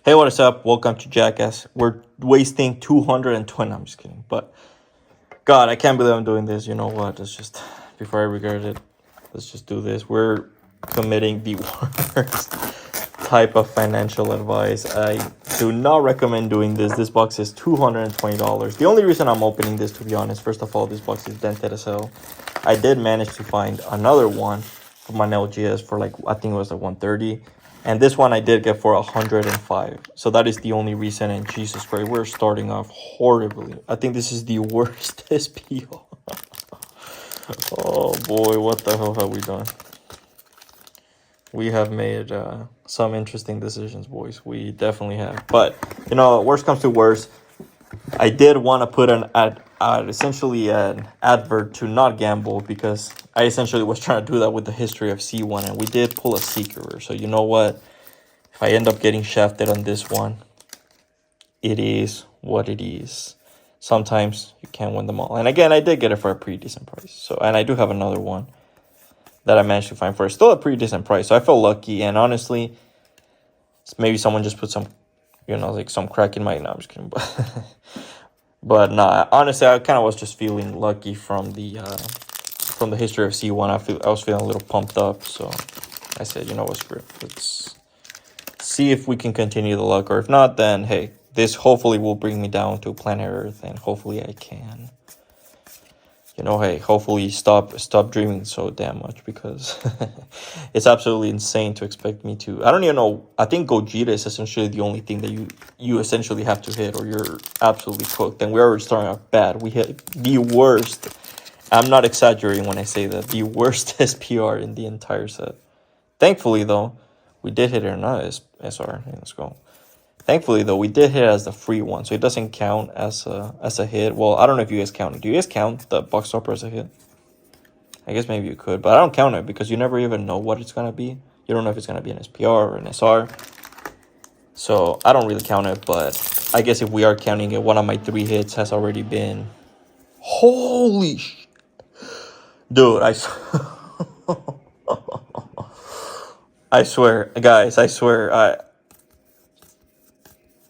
Hey, what is up? Welcome to Jackass. We're wasting 220. I'm just kidding. But, God, I can't believe I'm doing this. You know what? Let's just, before I regret it, let's just do this. We're committing the worst type of financial advice. I do not recommend doing this. This box is $220. The only reason I'm opening this, to be honest, first of all, this box is dented as hell. I did manage to find another one for my LGS for I think it was 130. And this one I did get for 105. So that is the only reason. And Jesus Christ, we're starting off horribly. I think this is the worst SPO. Oh boy, what the hell have we done? We have made some interesting decisions, boys. We definitely have. But, worst comes to worst, I did want to put essentially an advert to not gamble, because I essentially was trying to do that with the history of C1, and we did pull a Seeker. So you know what? If I end up getting shafted on this one, it is what it is. Sometimes you can't win them all. And again, I did get it for a pretty decent price. So, and I do have another one that I managed to find for still a pretty decent price. So I felt lucky. And honestly, maybe someone just put some, some crack in my. No, I'm just kidding. But nah, honestly, I kind of was just feeling lucky from the history of C1. I was feeling a little pumped up. So I said, you know what, screw it. Let's see if we can continue the luck, or if not, then hey, this hopefully will bring me down to planet Earth, and hopefully I can, hey, hopefully stop dreaming so damn much, because it's absolutely insane to expect me to. I don't even know. I think Gogeta is essentially the only thing that you essentially have to hit, or you're absolutely cooked. And we're already starting off bad. We hit the worst. I'm not exaggerating when I say that, the worst SPR in the entire set. Thankfully, though, we did hit it or not SR. Hey, let's go. Thankfully, though, we did hit it as the free one, so it doesn't count as a hit. Well, I don't know if you guys count it. Do you guys count the box topper as a hit? I guess maybe you could, but I don't count it because you never even know what it's gonna be. You don't know if it's gonna be an SPR or an SR. So I don't really count it, but I guess if we are counting it, one of my 3 hits has already been. Holy shit. Dude, I swear, guys, I swear,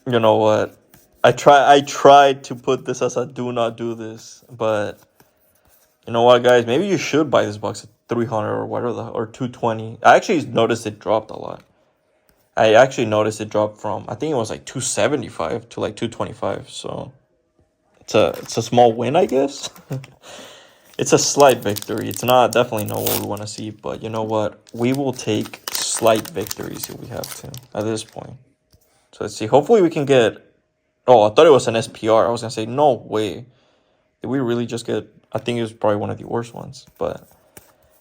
you know what? I tried to put this as a do not do this, but you know what, guys? Maybe you should buy this box at 300 or whatever, or 220. I actually noticed it dropped a lot. I actually noticed it dropped from, I think it was 275 to 225. So it's a small win, I guess. It's a slight victory. It's not definitely not what we want to see, but you know what? We will take slight victories if we have to at this point. So let's see. Hopefully we can get. Oh, I thought it was an SPR. I was gonna say no way. Did we really just get? I think it was probably one of the worst ones. But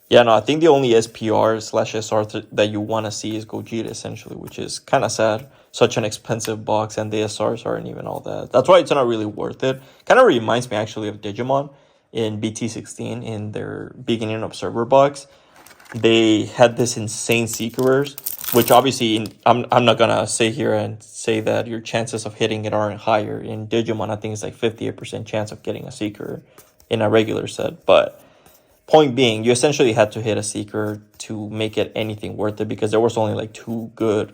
yeah, no. I think the only SPR/SR that you want to see is Gogeta, essentially, which is kind of sad. Such an expensive box, and the SRs aren't even all that. That's why it's not really worth it. Kind of reminds me actually of Digimon in BT16 in their beginning observer box. They had this insane Seekers, which obviously I'm not gonna sit here and say that your chances of hitting it aren't higher. In Digimon, I think it's 58% chance of getting a Seeker in a regular set. But point being, you essentially had to hit a Seeker to make it anything worth it, because there was only 2 good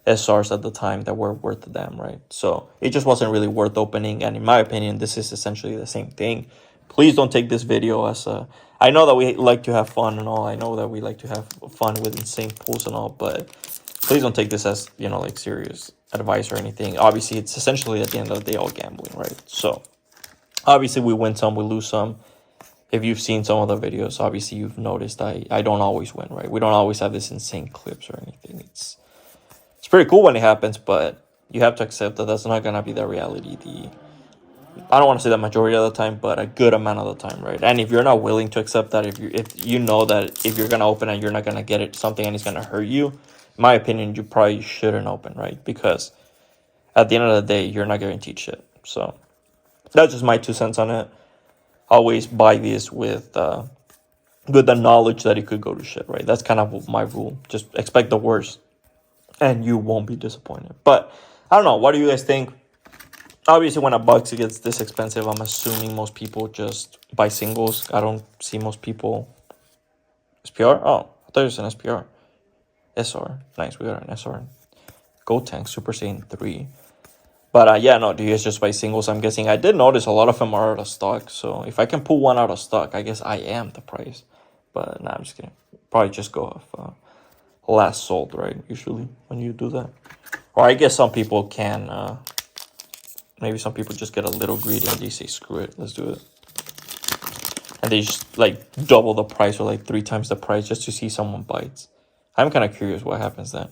SRs at the time that were worth the damn, right? So it just wasn't really worth opening. And in my opinion, this is essentially the same thing. Please don't take this video as a. I know that we like to have fun and all. I know that we like to have fun with insane pulls and all, but please don't take this as, serious advice or anything. Obviously, it's essentially at the end of the day all gambling, right? So obviously we win some, we lose some. If you've seen some of the videos, obviously you've noticed I don't always win, right? We don't always have this insane clips or anything. It's pretty cool when it happens, but you have to accept that that's not gonna be the reality. I don't want to say the majority of the time, but a good amount of the time, right? And if you're not willing to accept that, if you know that if you're gonna open and you're not gonna get something and it's gonna hurt you, in my opinion, you probably shouldn't open, right? Because at the end of the day, you're not guaranteed shit. So that's just my 2 cents on it. Always buy this with the knowledge that it could go to shit, right? That's kind of my rule. Just expect the worst, and you won't be disappointed. But I don't know. What do you guys think? Obviously, when a box gets this expensive, I'm assuming most people just buy singles. I don't see most people. SPR? Oh, I thought it was an SPR. SR. Nice, we got an SR. Gotenks Super Saiyan 3. But yeah, no, do you guys just buy singles? I'm guessing. I did notice a lot of them are out of stock. So if I can pull one out of stock, I guess I am the price. But nah, I'm just kidding. Probably just go off last sold, right? Usually when you do that. Or I guess some people can, maybe some people just get a little greedy and they say, screw it, let's do it. And they just like double the price or like 3 times the price just to see someone bites. I'm kind of curious what happens then.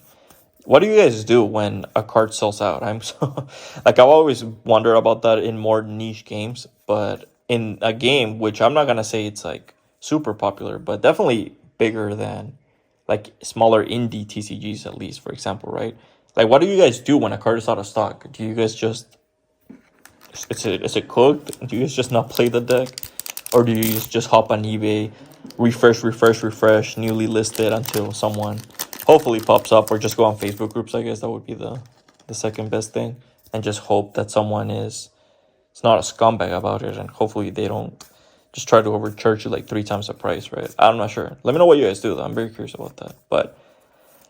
What do you guys do when a card sells out? I'm so like, I always wonder about that in more niche games, but in a game which I'm not gonna say it's like super popular, but definitely bigger than like smaller indie TCGs at least, for example, right? Like, what do you guys do when a card is out of stock? Do you guys just is it cooked? Do you guys just not play the deck, or do you just hop on eBay, refresh, newly listed until someone hopefully pops up, or just go on Facebook groups? I guess that would be the second best thing, and just hope that someone is it's not a scumbag about it, and hopefully they don't just try to overcharge you like 3 times the price, right? I'm not sure. Let me know what you guys do though. I'm very curious about that. But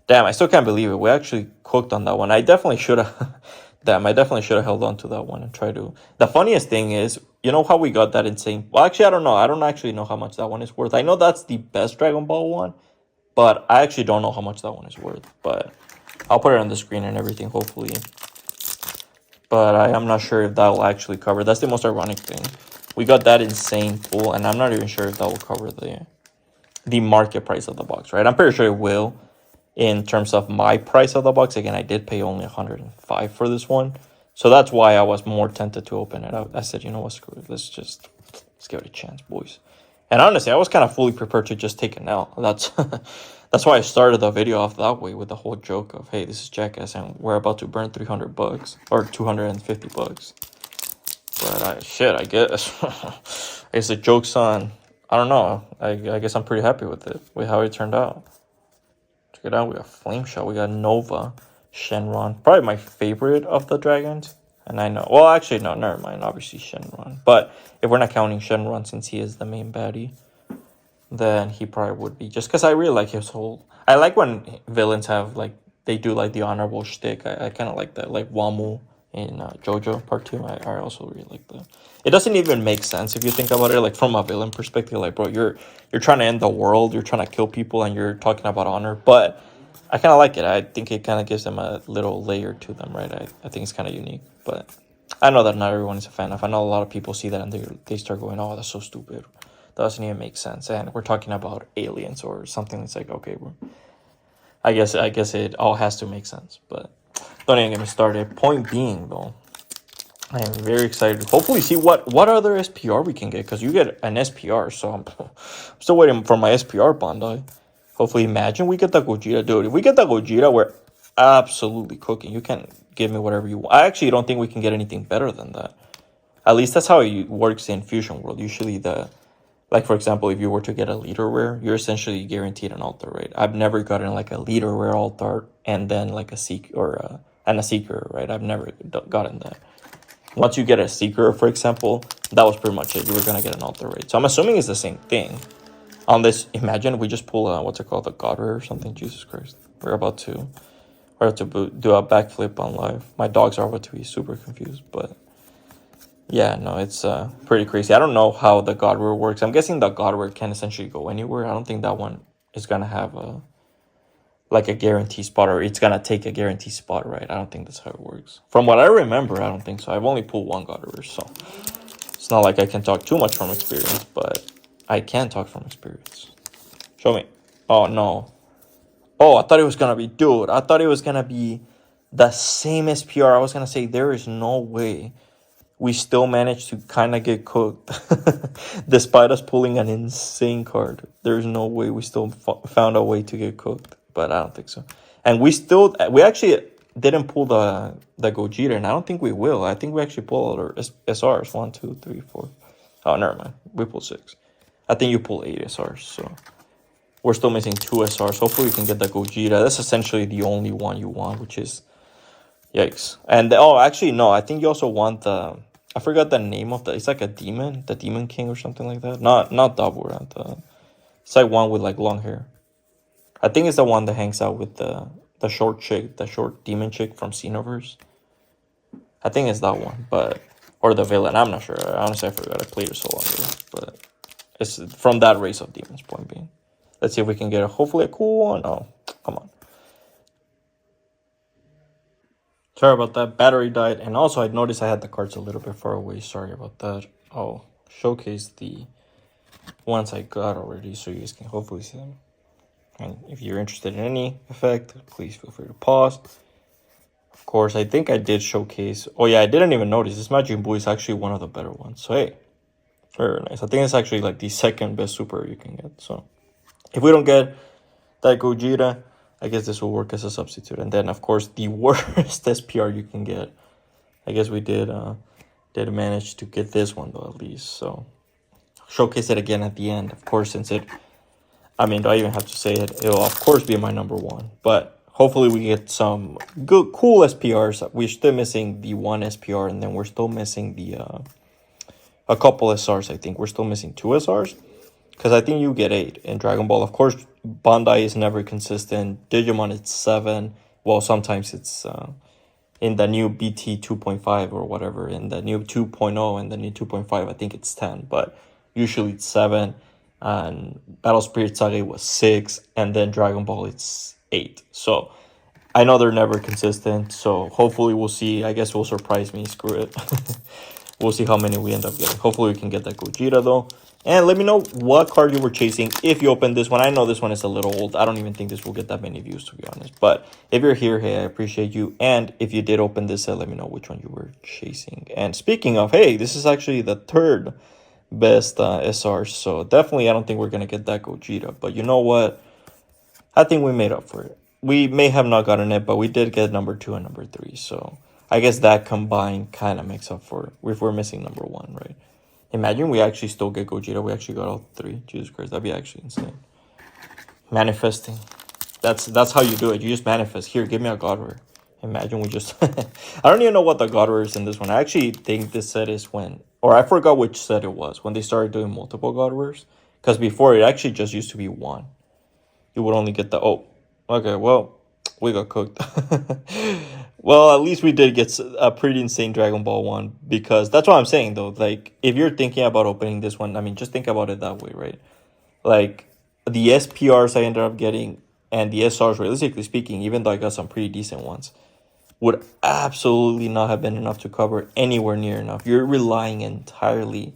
damn, I still can't believe it. We actually cooked on that one. I definitely should have. Damn, I definitely should have held on to that one and try to. The funniest thing is, you know how we got that insane. Well, actually, I don't know. I don't actually know how much that one is worth. I know that's the best Dragon Ball one, but I actually don't know how much that one is worth. But I'll put it on the screen and everything, hopefully. But I am not sure if that will actually cover. That's the most ironic thing. We got that insane pool, and I'm not even sure if that will cover the market price of the box, right? I'm pretty sure it will. In terms of my price of the box, again, I did pay only 105 for this one. So that's why I was more tempted to open it up. I said, you know what, screw it. Let's give it a chance, boys. And honestly, I was kind of fully prepared to just take it out. That's why I started the video off that way with the whole joke of, hey, this is Jackass and we're about to burn $300 or $250. But I guess I guess the joke's on. I don't know. I guess I'm pretty happy with it, with how it turned out. Check it out. We got Flame Shot. We got Nova, Shenron. Probably my favorite of the dragons. And I know. Well, actually, no, never mind. Obviously, Shenron. But if we're not counting Shenron since he is the main baddie, then he probably would be. Just because I really like his whole. I like when villains have, like, they do, like, the honorable shtick. I kind of like that. Like Wamu in JoJo Part 2. I also really like that. It doesn't even make sense if you think about it, like, from a villain perspective. Like, bro, you're trying to end the world, you're trying to kill people, and you're talking about honor. But I kind of like it. I think it kind of gives them a little layer to them, right? I think it's kind of unique. But I know that not everyone is a fan of. I know a lot of people see that and they start going, oh, that's so stupid. That doesn't even make sense. And we're talking about aliens or something that's like, okay, bro. I guess it all has to make sense. But don't even get me started. Point being, though, I am very excited to hopefully see what other SPR we can get, because you get an SPR, so I'm still waiting for my SPR Bandai. Hopefully, imagine we get the Gogeta, dude. If we get the Gogeta, we're absolutely cooking. You can give me whatever you want. I actually don't think we can get anything better than that. At least that's how it works in Fusion World. Usually like, for example, if you were to get a leader rare, you're essentially guaranteed an altar, right? I've never gotten like a leader rare altar and then like a seek or a seeker, right? I've never gotten that. Once you get a seeker, for example, that was pretty much it. You were gonna get an altar, right? So I'm assuming it's the same thing. On this, imagine we just pull what's it called, a god rare or something. Jesus Christ, we're about to do a backflip on live. My dogs are about to be super confused, but yeah, no, it's pretty crazy. I don't know how the god rare works. I'm guessing the god rare can essentially go anywhere. I don't think that one is gonna have a guarantee spot, or it's gonna take a guarantee spot, right? I don't think that's how it works. From what I remember, I don't think so. I've only pulled one god rare, so it's not like I can talk too much from experience, but I can talk from experience. Show me. Oh, no. Oh, I thought it was gonna be, dude, I thought it was gonna be the same SPR. I was gonna say, there is no way we still managed to kind of get cooked despite us pulling an insane card. There's no way we still found a way to get cooked, but I don't think so. And we actually didn't pull the Gogeta, and I don't think we will. I think we actually pulled our SRs. 1, 2, 3, 4. Oh, never mind. We pulled 6. I think you pull 8 SRs, so we're still missing 2 SRs. Hopefully we can get the Gogeta. That's essentially the only one you want, which is yikes. And actually no, I think you also want I forgot the name of it's like a demon, the Demon King or something like that. Not Dabura. It's like one with like long hair. I think it's the one that hangs out with the the short chick, the short demon chick from Xenoverse. I think it's that one, but or the villain. I'm not sure. Honestly, I forgot. I played it so long ago, but it's from that race of demons. Point being, let's see if we can get hopefully a cool one. Oh, come on. Sorry about that. Battery died, and also I noticed I had the cards a little bit far away. Sorry about that. Oh, showcase the ones I got already, so you guys can hopefully see them. And if you're interested in any effect, please feel free to pause. Of course, I think I did showcase. Oh yeah, I didn't even notice. This Majin Buu is actually one of the better ones. So hey, very nice. I think it's actually like the second best super you can get. So if we don't get that Gogeta, I guess this will work as a substitute. And then of course the worst SPR you can get. I guess we did manage to get this one though at least. So showcase it again at the end. Of course, since it, I mean, do I even have to say it? It'll of course be my number one. But hopefully we get some good, cool SPRs. We're still missing the one SPR, and then we're still missing the a couple SRs. I think we're still missing 2 SRs, because I think you get 8 in Dragon Ball. Of course, Bandai is never consistent. Digimon it's 7. Well, sometimes it's in the new BT 2.5 or whatever. In the new 2.0 and the new 2.5, I think it's 10. But usually it's 7. And Battle Spirit Saga was 6. And then Dragon Ball it's 8. So I know they're never consistent. So hopefully we'll see. I guess it will surprise me. Screw it. We'll see how many we end up getting. Hopefully we can get that Gogeta though. And let me know what card you were chasing if you opened this one. I know this one is a little old. I don't even think this will get that many views, to be honest. But if you're here, hey, I appreciate you. And if you did open this set, let me know which one you were chasing. And speaking of, hey, this is actually the 3rd best SR. So definitely I don't think we're going to get that Gogeta. But you know what? I think we made up for it. We may have not gotten it, but we did get number 2 and number 3. So I guess that combined kind of makes up for it if we're missing number 1, right? Imagine we actually still get Gogeta. We actually got all 3. Jesus Christ, that'd be actually insane. Manifesting. That's how you do it. You just manifest. Here, give me a God Rare. Imagine we just... I don't even know what the God Rare is in this one. I actually think this set is when... Or I forgot which set it was. When they started doing multiple God Rares. Because before, it actually just used to be 1. You would only get the... Oh, okay, well... We got cooked. Well, at least we did get a pretty insane Dragon Ball one, because that's what I'm saying though. Like, if you're thinking about opening this one, I mean, just think about it that way, right? Like, the SPRs I ended up getting and the SRs, realistically speaking, even though I got some pretty decent ones, would absolutely not have been enough to cover anywhere near enough. You're relying entirely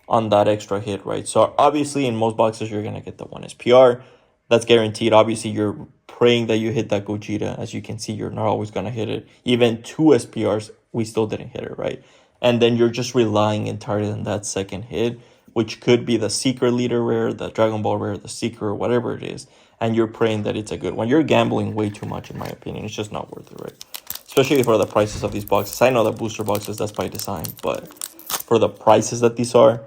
on that extra hit, right? So obviously in most boxes you're gonna get the 1 SPR. That's guaranteed. Obviously you're praying that you hit that Gogeta. As you can see, you're not always gonna hit it. Even 2 SPRs, we still didn't hit it, right? And then you're just relying entirely on that second hit, which could be the Secret Leader rare, the Dragon Ball rare, the Secret, whatever it is. And you're praying that it's a good one. You're gambling way too much, in my opinion. It's just not worth it, right? Especially for the prices of these boxes. I know the booster boxes, that's by design, but for the prices that these are,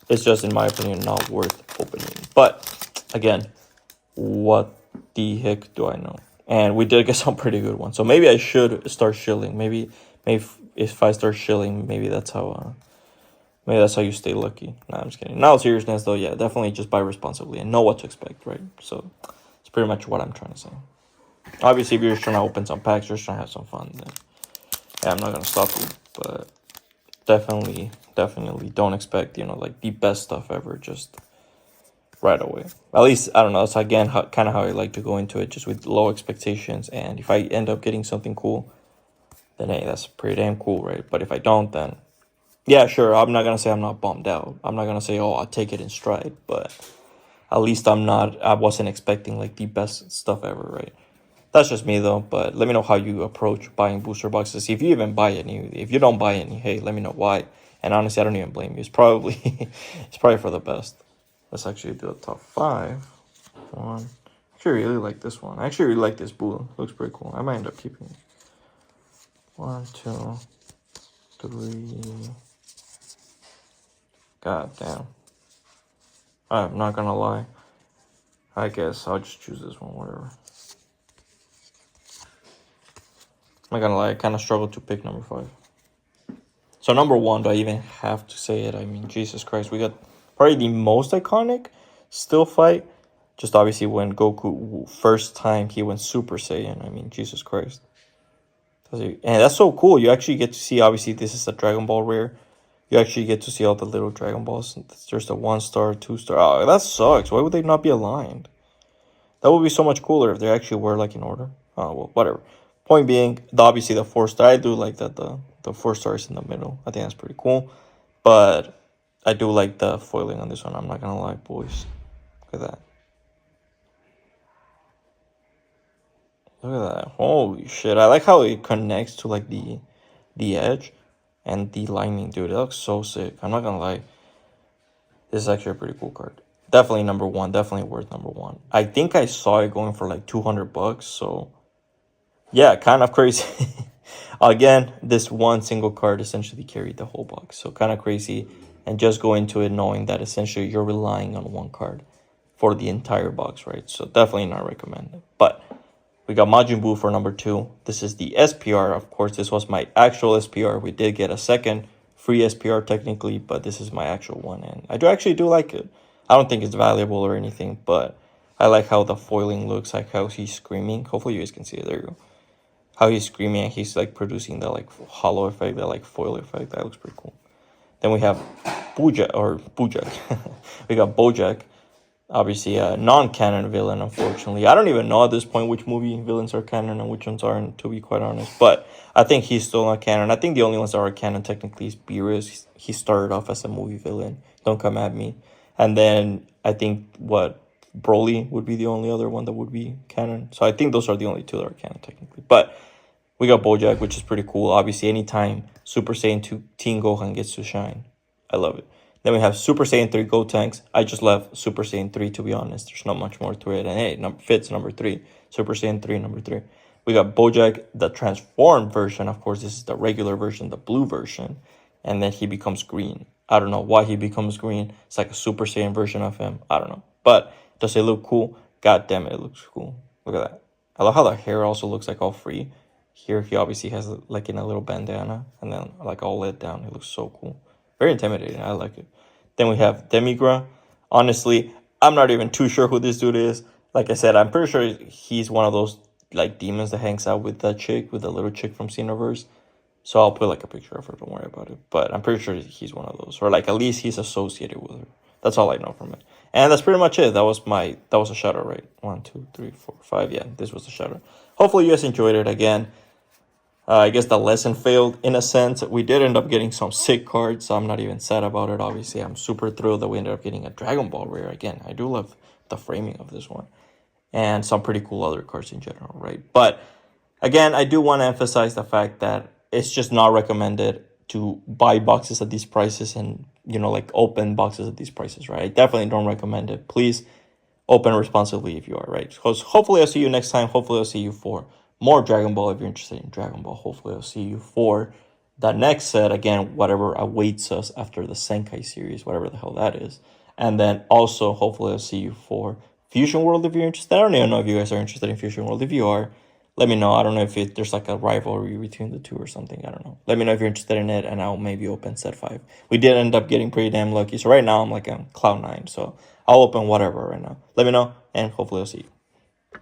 it's just, in my opinion, not worth opening. But again, what the heck do I know? And we did get some pretty good ones. So maybe I should start shilling. Maybe if I start shilling, maybe that's how you stay lucky. Nah, I'm just kidding. Now, seriousness though, yeah, definitely just buy responsibly and know what to expect, right? So it's pretty much what I'm trying to say. Obviously, if you're just trying to open some packs, you're just trying to have some fun, then yeah, I'm not gonna stop you. But definitely don't expect, like the best stuff ever just right away. At least, I don't know, that's again kind of how I like to go into it, just with low expectations. And if I end up getting something cool, then hey, that's pretty damn cool, right? But if I don't, then yeah, sure, I'm not gonna say I'm not bummed out. I'm not gonna say, oh, I'll take it in stride, but at least I wasn't expecting like the best stuff ever, right? That's just me though. But let me know how you approach buying booster boxes. If you even buy any, if you don't buy any, hey, let me know why. And honestly, I don't even blame you. It's probably for the best. Let's actually do a top 5. One. I actually really like this one. I actually really like this Buu. Looks pretty cool. I might end up keeping it. 1, 2, 3. God damn. I'm not gonna lie. I guess I'll just choose this one, whatever. I'm not gonna lie, I kind of struggled to pick number 5. So number 1, do I even have to say it? I mean, Jesus Christ, we got probably the most iconic still fight Just obviously when Goku first time he went Super Saiyan. I mean, Jesus Christ. And that's so cool. You actually get to see, obviously, this is a Dragon Ball rare. You actually get to see all the little Dragon Balls. There's the 1-star, 2-star. Oh, that sucks. Why would they not be aligned? That would be so much cooler if they actually were like in order. Oh, well, whatever. Point being, obviously the 4-star. I do like that the 4-star is in the middle. I think that's pretty cool. But I do like the foiling on this one. I'm not gonna lie, boys. Look at that. Look at that. Holy shit. I like how it connects to like the edge and the lining, dude. It looks so sick. I'm not gonna lie. This is actually a pretty cool card. Definitely number one. Definitely worth number one. I think I saw it going for like $200. So yeah, kind of crazy. Again, this one single card essentially carried the whole box. So kind of crazy. And just go into it knowing that essentially you're relying on one card for the entire box, right? So definitely not recommended. But we got Majin Buu for number 2. This is the SPR. Of course, this was my actual SPR. We did get a second free SPR technically, but this is my actual one. And I do actually like it. I don't think it's valuable or anything, but I like how the foiling looks, like how he's screaming. Hopefully you guys can see it. There you go. How he's screaming and he's like producing the like hollow effect, that like foil effect. That looks pretty cool. Then we have Bojack. We got Bojack. Obviously a non-canon villain, unfortunately. I don't even know at this point which movie villains are canon and which ones aren't, to be quite honest. But I think he's still not canon. I think the only ones that are canon technically is Beerus. He started off as a movie villain. Don't come at me. And then I think Broly would be the only other one that would be canon. So I think those are the only two that are canon technically. But we got Bojack, which is pretty cool. Obviously, anytime Super Saiyan 2 Teen Gohan gets to shine, I love it. Then we have Super Saiyan 3 Gotenks. I just love Super Saiyan 3, to be honest. There's not much more to it. And hey, fits number 3. Super Saiyan 3, number 3. We got Bojack, the transformed version. Of course, this is the regular version, the blue version. And then he becomes green. I don't know why he becomes green. It's like a Super Saiyan version of him. I don't know. But does it look cool? God damn it, it looks cool. Look at that. I love how the hair also looks like all free. Here, he obviously has like in a little bandana. And then like all let down. It looks so cool. Very intimidating. I like it. Then we have Demigra. Honestly, I'm not even too sure who this dude is. Like I said, I'm pretty sure he's one of those like demons that hangs out with that chick, with the little chick from Xenoverse. So I'll put like a picture of her. Don't worry about it. But I'm pretty sure he's one of those, or like at least he's associated with her. That's all I know from it. And that's pretty much it. That was a shout out, right? 1, 2, 3, 4, 5. Yeah, this was a shout out. Hopefully you guys enjoyed it. Again, I guess the lesson failed in a sense. We did end up getting some sick cards, so I'm not even sad about it. Obviously, I'm super thrilled that we ended up getting a Dragon Ball rare. Again, I do love the framing of this one. And some pretty cool other cards in general, right? But again, I do want to emphasize the fact that it's just not recommended to buy boxes at these prices and, like open boxes at these prices, right? I definitely don't recommend it. Please open responsibly if you are, right? Because hopefully I'll see you next time. Hopefully I'll see you for more Dragon Ball if you're interested in Dragon Ball. Hopefully I'll see you for the next set. Again, whatever awaits us after the Senkai series, whatever the hell that is. And then also, hopefully I'll see you for Fusion World if you're interested. I don't even know if you guys are interested in Fusion World. If you are, let me know. I don't know if there's like a rivalry between the two or something. I don't know. Let me know if you're interested in it, and I'll maybe open set 5. We did end up getting pretty damn lucky. So right now I'm like on cloud 9. So I'll open whatever right now. Let me know, and hopefully I'll see you.